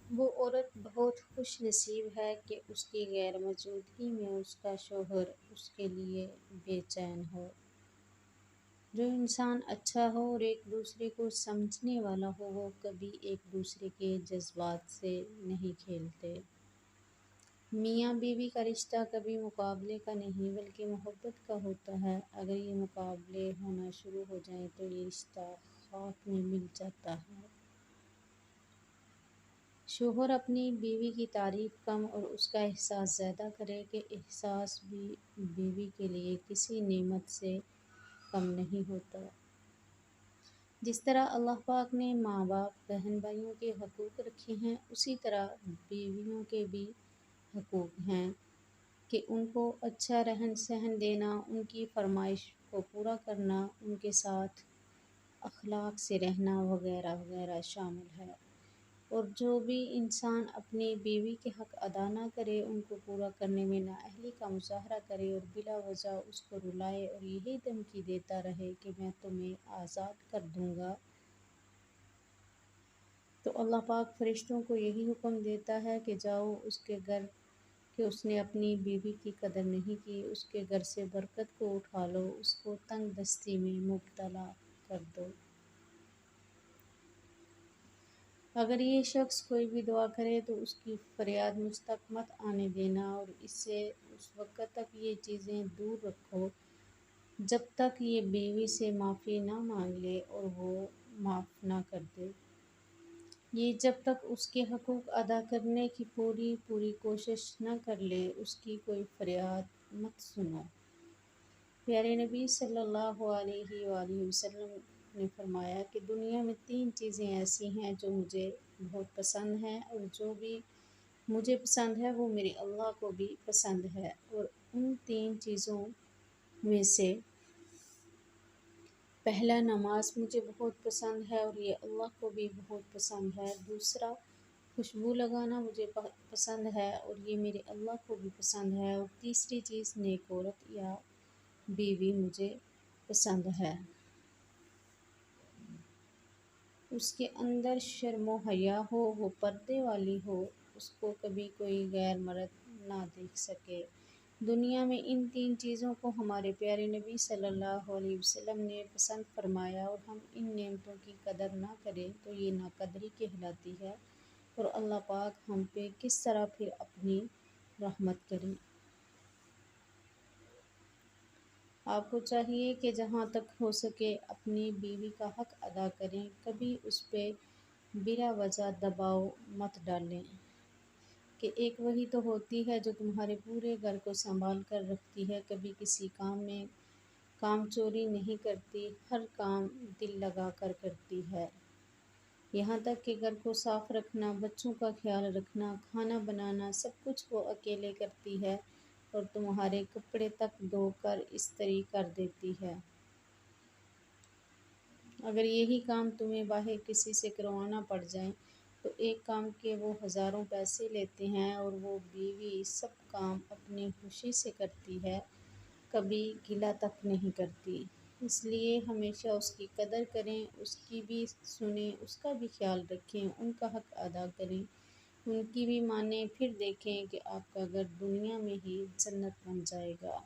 وہ عورت بہت خوش نصیب ہے کہ اس کی غیر موجودگی میں اس کا شوہر اس کے لیے بے چین ہو۔ جو انسان اچھا ہو اور ایک دوسرے کو سمجھنے والا ہو، وہ کبھی ایک دوسرے کے جذبات سے نہیں کھیلتے۔ میاں بیوی کا رشتہ کبھی مقابلے کا نہیں بلکہ محبت کا ہوتا ہے۔ اگر یہ مقابلے ہونا شروع ہو جائیں تو یہ رشتہ خاک میں مل جاتا ہے۔ شوہر اپنی بیوی کی تعریف کم اور اس کا احساس زیادہ کرے کہ احساس بھی بیوی کے لیے کسی نعمت سے کم نہیں ہوتا۔ جس طرح اللہ پاک نے ماں باپ، بہن بھائیوں کے حقوق رکھے ہیں، اسی طرح بیویوں کے بھی حقوق ہیں کہ ان کو اچھا رہن سہن دینا، ان کی فرمائش کو پورا کرنا، ان کے ساتھ اخلاق سے رہنا وغیرہ وغیرہ شامل ہے۔ اور جو بھی انسان اپنی بیوی کے حق ادا نہ کرے، ان کو پورا کرنے میں نااہلی کا مظاہرہ کرے اور بلا وجہ اس کو رلائے اور یہی دھمکی دیتا رہے کہ میں تمہیں آزاد کر دوں گا، تو اللہ پاک فرشتوں کو یہی حکم دیتا ہے کہ جاؤ اس کے گھر، کہ اس نے اپنی بیوی کی قدر نہیں کی، اس کے گھر سے برکت کو اٹھا لو، اس کو تنگ دستی میں مبتلا کر دو۔ اگر یہ شخص کوئی بھی دعا کرے تو اس کی فریاد مجھ تک مت آنے دینا، اور اس سے اس وقت تک یہ چیزیں دور رکھو جب تک یہ بیوی سے معافی نہ مانگ لے اور وہ معاف نہ کر دے۔ یہ جب تک اس کے حقوق ادا کرنے کی پوری کوشش نہ کر لے، اس کی کوئی فریاد مت سنو۔ پیارے نبی صلی اللہ علیہ وآلہ وسلم نے فرمایا کہ دنیا میں 3 چیزیں ایسی ہیں جو مجھے بہت پسند ہیں، اور جو بھی مجھے پسند ہے وہ میرے اللہ کو بھی پسند ہے۔ اور ان 3 چیزوں میں سے پہلا، نماز مجھے بہت پسند ہے اور یہ اللہ کو بھی بہت پسند ہے۔ دوسرا، خوشبو لگانا مجھے پسند ہے اور یہ میرے اللہ کو بھی پسند ہے۔ اور تیسری چیز، نیک عورت یا بیوی مجھے پسند ہے۔ اس کے اندر شرم و حیا ہو، وہ پردے والی ہو، اس کو کبھی کوئی غیر مرد نہ دیکھ سکے۔ دنیا میں ان 3 چیزوں کو ہمارے پیارے نبی صلی اللہ علیہ وسلم نے پسند فرمایا، اور ہم ان نعمتوں کی قدر نہ کریں تو یہ ناقدری کہلاتی ہے، اور اللہ پاک ہم پہ کس طرح پھر اپنی رحمت کریں۔ آپ کو چاہیے کہ جہاں تک ہو سکے اپنی بیوی کا حق ادا کریں، کبھی اس پہ بلا وجہ دباؤ مت ڈالیں، کہ ایک وہی تو ہوتی ہے جو تمہارے پورے گھر کو سنبھال کر رکھتی ہے، کبھی کسی کام میں کام چوری نہیں کرتی، ہر کام دل لگا کر کرتی ہے، یہاں تک کہ گھر کو صاف رکھنا، بچوں کا خیال رکھنا، کھانا بنانا، سب کچھ وہ اکیلے کرتی ہے، اور تمہارے کپڑے تک دھو کر استری کر دیتی ہے۔ اگر یہی کام تمہیں باہر کسی سے کروانا پڑ جائیں تو ایک کام کے وہ ہزاروں پیسے لیتے ہیں، اور وہ بیوی سب کام اپنی خوشی سے کرتی ہے، کبھی گلہ تک نہیں کرتی۔ اس لیے ہمیشہ اس کی قدر کریں، اس کی بھی سنیں، اس کا بھی خیال رکھیں، ان کا حق ادا کریں، ان کی بھی مانیں، پھر دیکھیں کہ آپ کا گھر دنیا میں ہی جنت بن جائے گا۔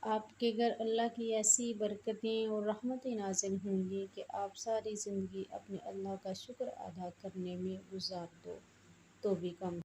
آپ کے گھر اللہ کی ایسی برکتیں اور رحمتیں نازل ہوں گی کہ آپ ساری زندگی اپنے اللہ کا شکر ادا کرنے میں گزار دو تو بھی کم